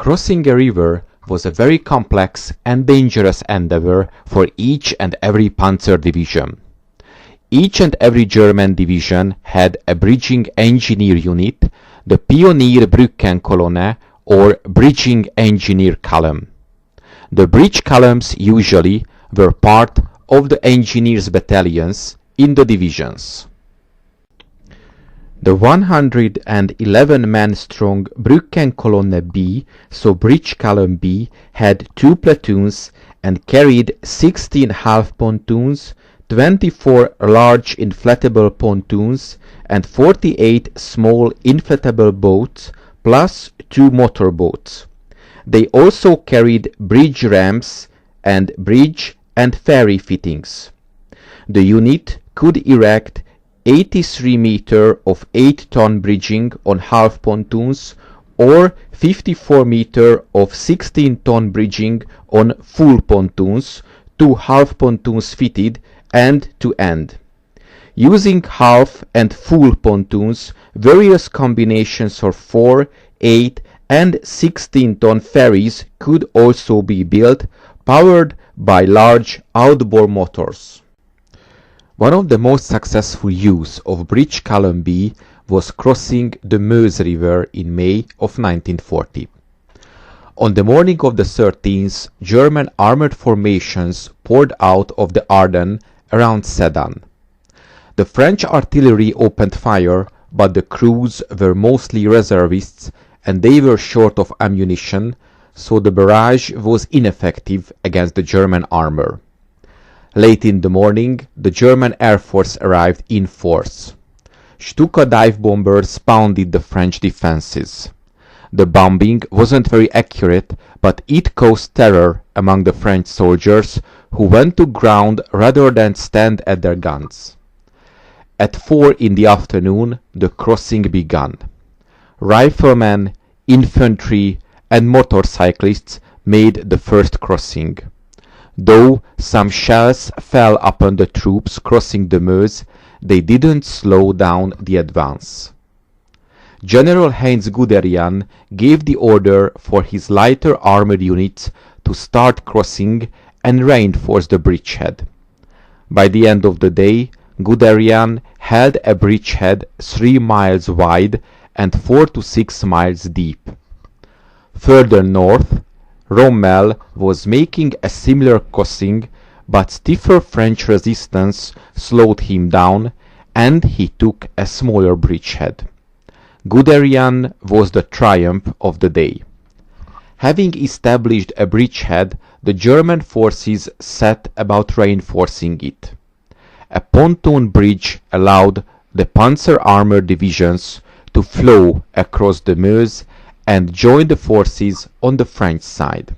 Crossing a river was a very complex and dangerous endeavour for each and every Panzer Division. Each and every German division had a bridging engineer unit, the Pionier-Brückenkolonne or bridging engineer column. The bridge columns usually were part of the engineers' battalions in the divisions. The 111-man strong Brückenkolonne B, so bridge column B, had 2 platoons and carried 16 half pontoons, 24 large inflatable pontoons and 48 small inflatable boats plus 2 motorboats. They also carried bridge ramps and bridge and ferry fittings. The unit could erect 83 meter of 8-ton bridging on half pontoons or 54 meter of 16-ton bridging on full pontoons, 2 half pontoons fitted end to end. Using half and full pontoons, various combinations of 4, 8 and 16-ton ferries could also be built, powered by large outboard motors. One of the most successful use of bridge column B was crossing the Meuse River in May of 1940. On the morning of the 13th, German armored formations poured out of the Ardennes around Sedan. The French artillery opened fire, but the crews were mostly reservists and they were short of ammunition, so the barrage was ineffective against the German armor. Late in the morning, the German Air Force arrived in force. Stuka dive bombers pounded the French defenses. The bombing wasn't very accurate, but it caused terror among the French soldiers, who went to ground rather than stand at their guns. At 4 in the afternoon, the crossing began. Riflemen, infantry and motorcyclists made the first crossing. Though some shells fell upon the troops crossing the Meuse, they didn't slow down the advance. General Heinz Guderian gave the order for his lighter armored units to start crossing and reinforce the bridgehead. By the end of the day, Guderian held a bridgehead 3 miles wide and 4 to 6 miles deep. Further north, Rommel was making a similar crossing, but stiffer French resistance slowed him down and he took a smaller bridgehead. Guderian was the triumph of the day. Having established a bridgehead, the German forces set about reinforcing it. A pontoon bridge allowed the Panzer armored divisions to flow across the Meuse and join the forces on the French side.